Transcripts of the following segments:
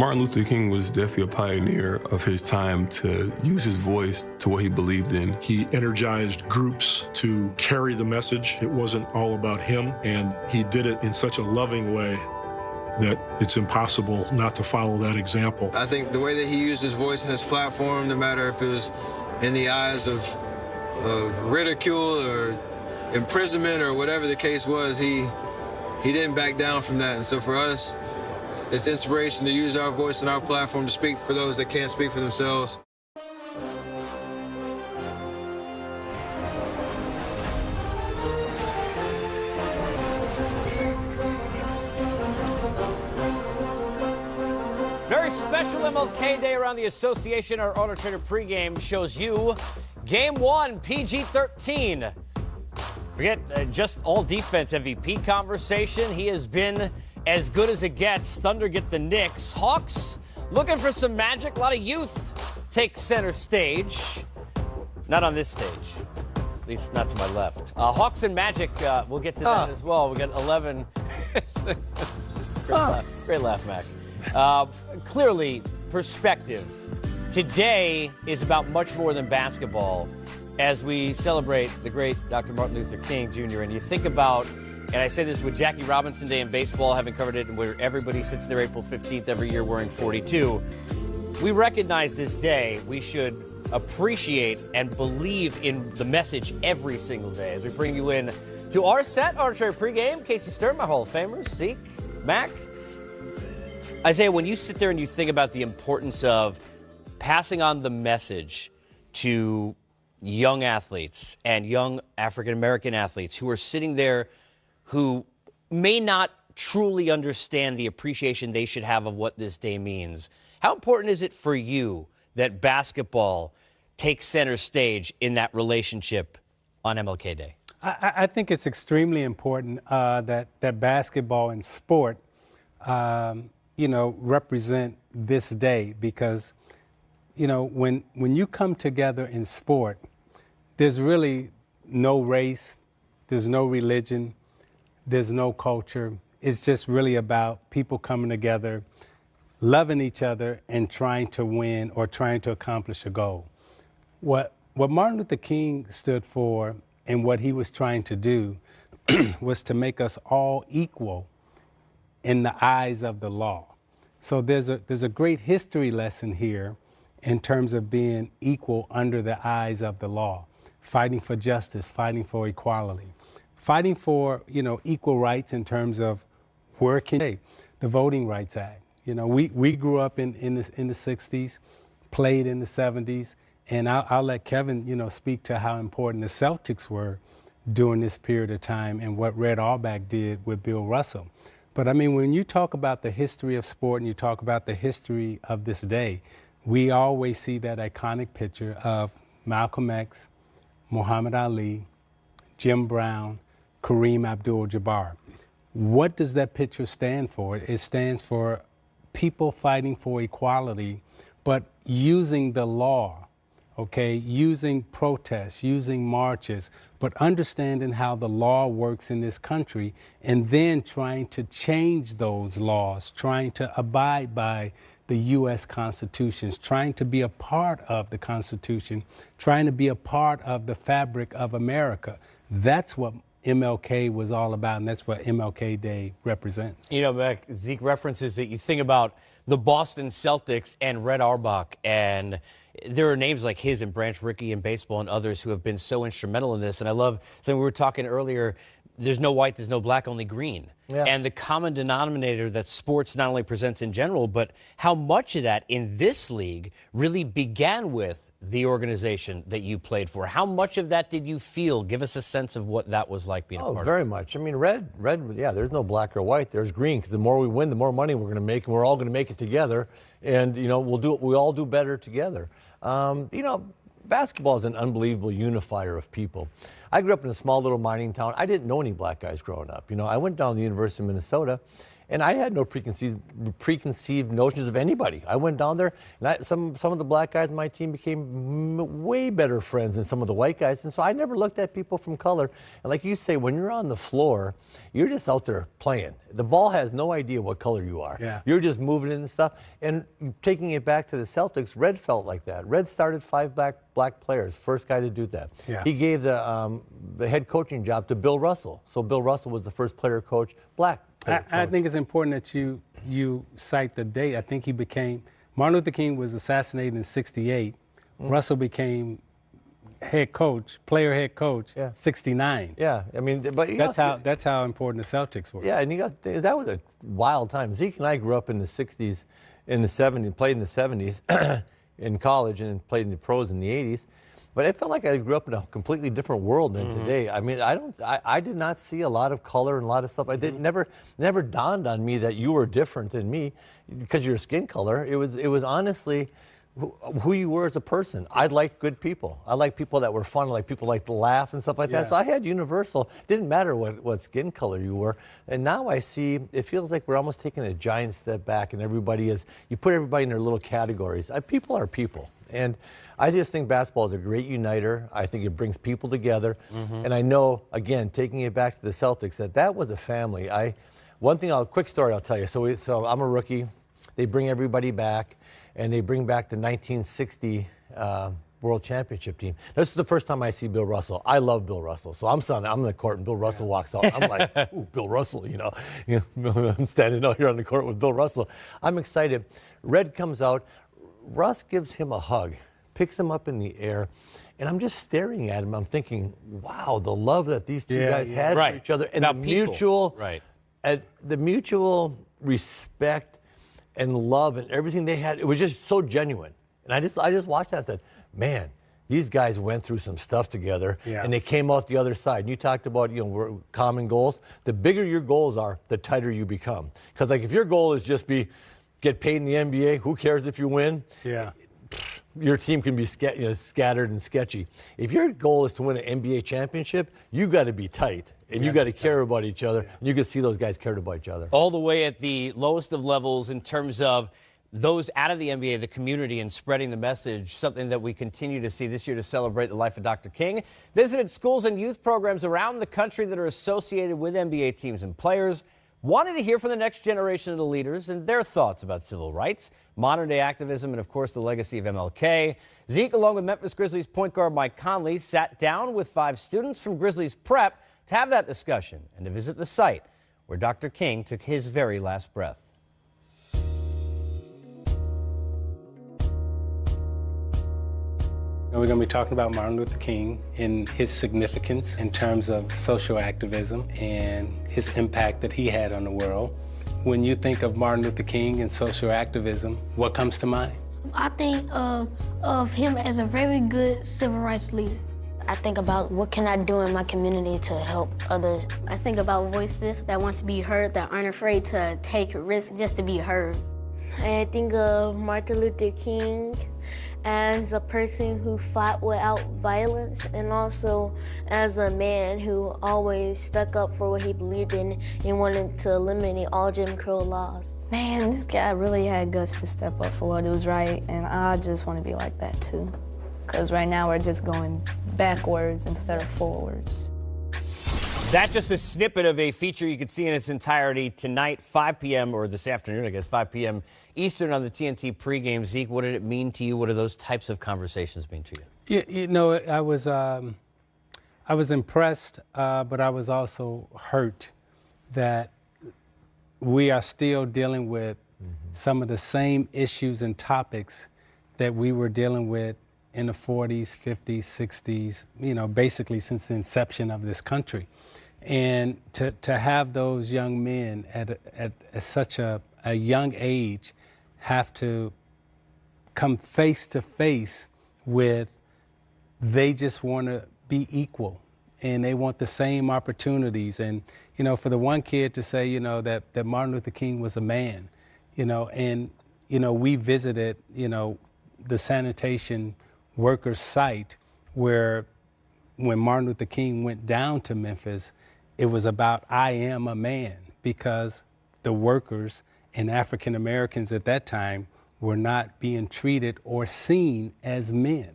Martin Luther King was definitely a pioneer of his time to use his voice to what he believed in. He energized groups to carry the message. It wasn't all about him, and he did it in such a loving way that it's impossible not to follow that example. I think the way that he used his voice and his platform, no matter if it was in the eyes of ridicule or imprisonment or whatever the case was, he didn't back down from that. And so for us, it's inspiration to use our voice and our platform to speak for those that can't speak for themselves. Very special MLK Day around the association. Our Auto Trader pregame shows you Game 1, PG-13. Forget just all defense MVP conversation. He has been as good as it gets. Thunder get the Knicks. Hawks looking for some magic. A lot of youth take center stage. Not on this stage. At least not to my left. Hawks and Magic, we'll get to that as well. We got 11. Great laugh, Mac. Clearly, perspective. Today is about much more than basketball as we celebrate the great Dr. Martin Luther King Jr. And you think about, and I say this with Jackie Robinson Day in baseball, having covered it, where everybody sits there April 15th every year wearing 42. We recognize this day. We should appreciate and believe in the message every single day. As we bring you in to our set, our Trader pregame, Casey Stern, my Hall of Famers, Zeke, Mac. Isaiah, when you sit there and you think about the importance of passing on the message to young athletes and young African-American athletes who are sitting there who may not truly understand the appreciation they should have of what this day means, how important is it for you that basketball takes center stage in that relationship on MLK Day? I think it's extremely important that basketball and sport represent this day, because, when you come together in sport, there's really no race, there's no religion, there's no culture. It's just really about people coming together, loving each other, and trying to win or trying to accomplish a goal. What Martin Luther King stood for and what he was trying to do was to make us all equal in the eyes of the law. So there's a great history lesson here in terms of being equal under the eyes of the law, fighting for justice, fighting for equality, fighting for, equal rights in terms of the Voting Rights Act. We grew up in the 60s, played in the 70s, and I'll let Kevin, speak to how important the Celtics were during this period of time and what Red Auerbach did with Bill Russell. But I mean, when you talk about the history of sport and you talk about the history of this day, we always see that iconic picture of Malcolm X, Muhammad Ali, Jim Brown, Kareem Abdul-Jabbar. What does that picture stand for? It stands for people fighting for equality, but using the law, using protests, using marches, but understanding how the law works in this country, and then trying to change those laws, trying to abide by the U.S. Constitution, trying to be a part of the Constitution, trying to be a part of the fabric of America. That's what MLK was all about, and that's what MLK Day represents. Mac, Zeke references that you think about the Boston Celtics and Red Auerbach, and there are names like his and Branch Rickey in baseball and others who have been so instrumental in this. And I love something we were talking earlier, there's no white, there's no black, only green. Yeah. And the common denominator that sports not only presents in general, but how much of that in this league really began with the organization that you played for. How much of that did you feel? Give us a sense of what that was like being a part of it. Very much. I mean, red, yeah, there's no black or white, there's green, because the more we win, the more money we're going to make, and we're all going to make it together, and, we all do better together. Basketball is an unbelievable unifier of people. I grew up in a small little mining town. I didn't know any black guys growing up. I went down to the University of Minnesota, And I had no preconceived notions of anybody. I went down there, and some of the black guys on my team became way better friends than some of the white guys. And so I never looked at people from color. And like you say, when you're on the floor, you're just out there playing. The ball has no idea what color you are. Yeah. You're just moving it and stuff. And taking it back to the Celtics, Red felt like that. Red started 5 black players, first guy to do that. Yeah. He gave the head coaching job to Bill Russell. So Bill Russell was the first player coach, black. I think it's important that you cite the date. I think Martin Luther King was assassinated in '68. Russell became player head coach, 69. Yeah, I mean, but that's how important the Celtics were. Yeah, and that was a wild time. Zeke and I grew up in the '60s, in the '70s, played in the '70s in college, and played in the pros in the '80s. But it felt like I grew up in a completely different world than today. I mean, I did not see a lot of color and a lot of stuff. Never dawned on me that you were different than me because of your skin color. It was honestly who you were as a person. I liked good people. I liked people that were fun. I liked people like to laugh and stuff like that. So I had universal. Didn't matter what skin color you were. And now I see, it feels like we're almost taking a giant step back, and you put everybody in their little categories. People are people. And I just think basketball is a great uniter. I think it brings people together. And I know, again, taking it back to the Celtics, that was a family. Quick story I'll tell you. So I'm a rookie. They bring everybody back, and they bring back the 1960 World Championship team. This is the first time I see Bill Russell. I love Bill Russell. So I'm in the court, and Bill Russell walks out. I'm like, ooh, Bill Russell, I'm standing out here on the court with Bill Russell. I'm excited. Red comes out. Russ gives him a hug, picks him up in the air, and I'm just staring at him. I'm thinking, wow, the love that these two guys had for each other, and the mutual respect and love and everything they had. It was just so genuine. And I just watched that and said, man, these guys went through some stuff together, and they came out the other side. And you talked about, common goals. The bigger your goals are, the tighter you become. Because if your goal is just get paid in the NBA, who cares if you win? Yeah. Your team can be scattered and sketchy. If your goal is to win an NBA championship, you got to be tight, and you got to care about each other. And you can see those guys cared about each other. All the way at the lowest of levels in terms of those out of the NBA, the community, and spreading the message, something that we continue to see this year to celebrate the life of Dr. King. Visited schools and youth programs around the country that are associated with NBA teams and players. Wanted to hear from the next generation of the leaders and their thoughts about civil rights, modern-day activism, and, of course, the legacy of MLK. Zeke, along with Memphis Grizzlies point guard Mike Conley, sat down with 5 students from Grizzlies Prep to have that discussion and to visit the site where Dr. King took his very last breath. We're going to be talking about Martin Luther King and his significance in terms of social activism and his impact that he had on the world. When you think of Martin Luther King and social activism, what comes to mind? I think of him as a very good civil rights leader. I think about what can I do in my community to help others. I think about voices that want to be heard, that aren't afraid to take risks just to be heard. I think of Martin Luther King as a person who fought without violence, and also as a man who always stuck up for what he believed in and wanted to eliminate all Jim Crow laws. Man, this guy really had guts to step up for what was right, and I just want to be like that too. Because right now we're just going backwards instead of forwards. That's just a snippet of a feature you can see in its entirety tonight, 5 p.m., or this afternoon, I guess, 5 p.m. Eastern on the TNT pregame. Zeke, what did it mean to you? What do those types of conversations mean to you? Yeah, I was impressed, but I was also hurt that we are still dealing with some of the same issues and topics that we were dealing with in the 40s, 50s, 60s, basically since the inception of this country. And to have those young men at such a young age have to come face to face with, they just want to be equal and they want the same opportunities. And, for the one kid to say, that Martin Luther King was a man, and, we visited, the sanitation workers site where when Martin Luther King went down to Memphis, it was about I am a man, because the workers and African Americans at that time were not being treated or seen as men.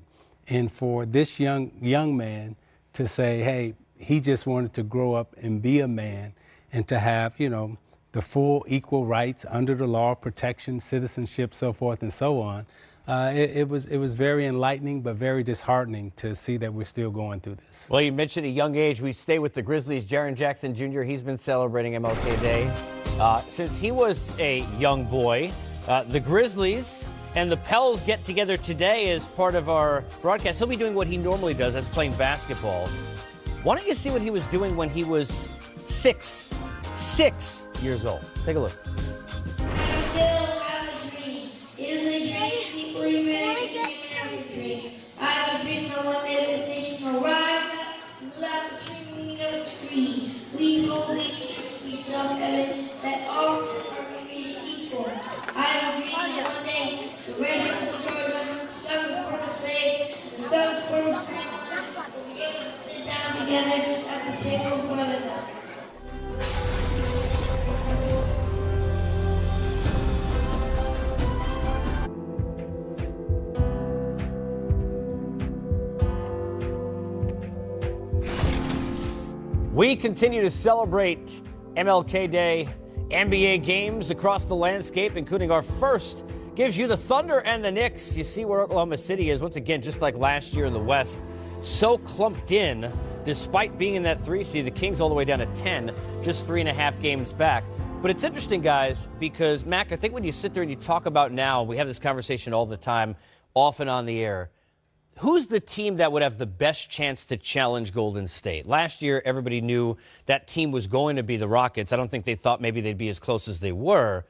And for this young man to say, hey, he just wanted to grow up and be a man and to have, you know, the full equal rights under the law, protection, citizenship, so forth and so on. It was very enlightening, but very disheartening to see that we're still going through this. Well, you mentioned a young age. We stay with the Grizzlies. Jaren Jackson Jr., he's been celebrating MLK Day. Since he was a young boy, the Grizzlies and the Pels get together today as part of our broadcast. He'll be doing what he normally does, that's playing basketball. Why don't you see what he was doing when he was 6 years old? Take a look. I have a dream that one day this nation will rise up and live out the dream we know it's free. We hold these truths to be self-evident that all men are created equal. I have a dream that one day the red hills of Georgia, the southern former slaves, the southern former slaves will be able to sit down together at the table of brotherhood. We continue to celebrate MLK Day. NBA games across the landscape, including our first, gives you the Thunder and the Knicks. You see where Oklahoma City is, once again, just like last year in the West, so clumped in, despite being in that 3 seed. The Kings all the way down to 10, just 3.5 games back. But it's interesting, guys, because, Mac, I think when you sit there and you talk about now, we have this conversation all the time, often on the air, who's the team that would have the best chance to challenge Golden State? Last year, everybody knew that team was going to be the Rockets. I don't think they thought maybe they'd be as close as they were.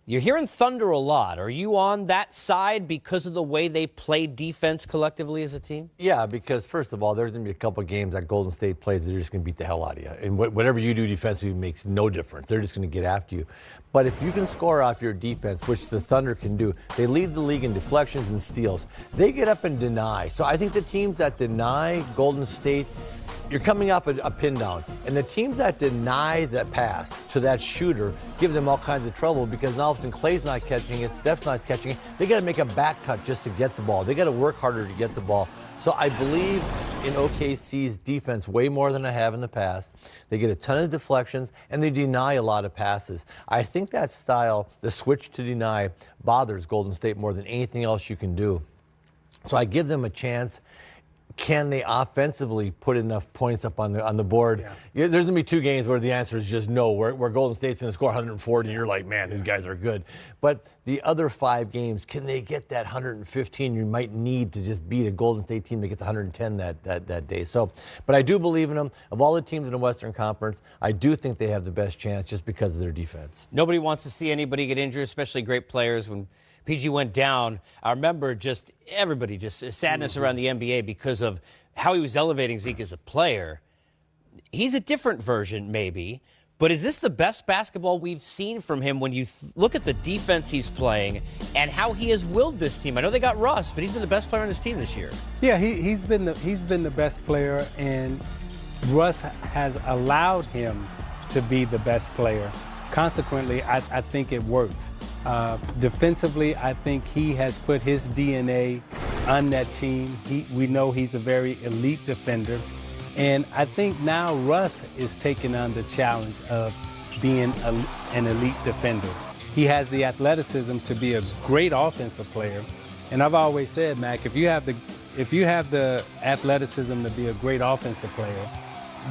You're hearing Thunder a lot. Are you on that side because of the way they play defense collectively as a team? Yeah, because first of all, there's going to be a couple of games that Golden State plays that they're just going to beat the hell out of you. And whatever you do defensively makes no difference. They're just going to get after you. But if you can score off your defense, which the Thunder can do, they lead the league in deflections and steals. They get up and deny. So I think the teams that deny Golden State, you're coming off a pin down. And the teams that deny that pass to that shooter give them all kinds of trouble because now often Clay's not catching it, Steph's not catching it. They got to make a back cut just to get the ball. They got to work harder to get the ball. So I believe in OKC's defense way more than I have in the past. They get a ton of deflections, and they deny a lot of passes. I think that style, the switch to deny, bothers Golden State more than anything else you can do. So I give them a chance. Can they offensively put enough points up on the board? Yeah, there's going to be 2 games where the answer is just no, where Golden State's going to score 140, and you're like, man, these guys are good. But the other 5 games, can they get that 115 you might need to just beat a Golden State team that gets 110 that day? So, but I do believe in them. Of all the teams in the Western Conference, I do think they have the best chance just because of their defense. Nobody wants to see anybody get injured, especially great players. When PG went down, I remember just everybody, just sadness around the NBA because of how he was elevating Zeke as a player. He's a different version, maybe, but is this the best basketball we've seen from him when you look at the defense he's playing and how he has willed this team? I know they got Russ, but he's been the best player on his team this year. Yeah, he's been the best player, and Russ has allowed him to be the best player. Consequently, I think it works. Defensively, I think he has put his DNA on that team. We know he's a very elite defender. And I think now Russ is taking on the challenge of being an elite defender. He has the athleticism to be a great offensive player. And I've always said, Mac, if you have the athleticism to be a great offensive player,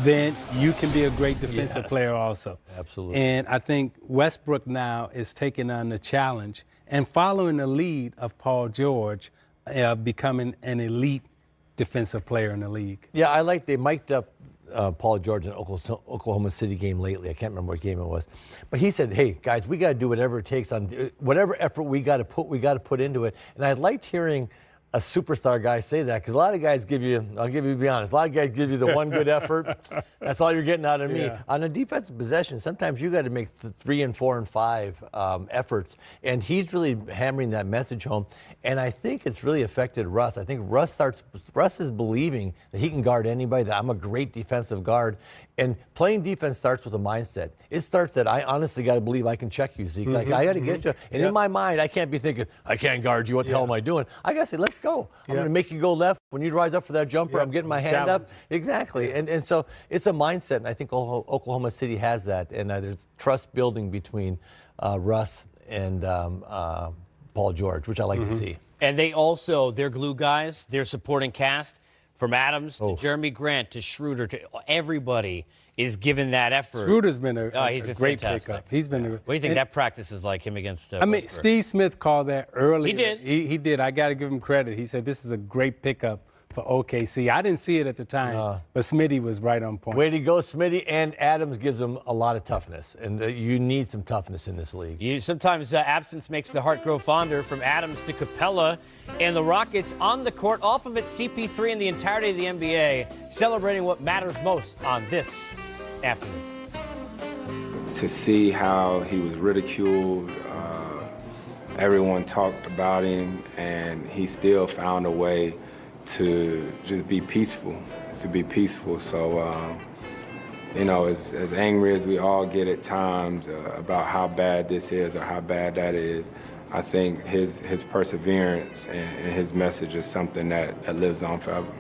then you can be a great defensive player also. Absolutely. And I think Westbrook now is taking on the challenge and following the lead of Paul George, becoming an elite defensive player in the league. Yeah, I like they mic'd up Paul George in an Oklahoma City game lately. I can't remember what game it was. But he said, hey, guys, we got to do whatever it takes on whatever effort we got to put into it. And I liked hearing a superstar guy say that, because a lot of guys give you, to be honest, a lot of guys give you the one good effort. That's all you're getting out of me. Yeah. On a defensive possession, sometimes you got to make the 3 and 4 and 5 efforts. And he's really hammering that message home. And I think it's really affected Russ. I think Russ is believing that he can guard anybody, that I'm a great defensive guard. And playing defense starts with a mindset. It starts that I honestly got to believe I can check you, Zeke. Like, I got to get you. And in my mind, I can't be thinking, I can't guard you. What the hell am I doing? I got to say, let's go. I'm going to make you go left. When you rise up for that jumper, I'm getting my hand up. Exactly. And so it's a mindset, and I think Oklahoma City has that. And there's trust building between Russ and Paul George, which I like to see. And they also, they're glue guys, they're supporting cast. From Adams to Jeremy Grant to Schroeder to everybody is given that effort. Schroeder's been a great fantastic. pickup. He's been What do you think that practice is like, him against I mean, Steve Smith called that early. He did. He did. I got to give him credit. He said this is a great pickup for OKC. I didn't see it at the time, but Smitty was right on point. Way to go, Smitty. And Adams gives him a lot of toughness. And you need some toughness in this league. Sometimes absence makes the heart grow fonder. From Adams to Capella. And the Rockets on the court, off of it, CP3 and the entirety of the NBA, celebrating what matters most on this afternoon. To see how he was ridiculed, everyone talked about him, and he still found a way to just be peaceful, So, you know, as angry as we all get at times about how bad this is or how bad that is, I think his perseverance and his message is something that lives on forever.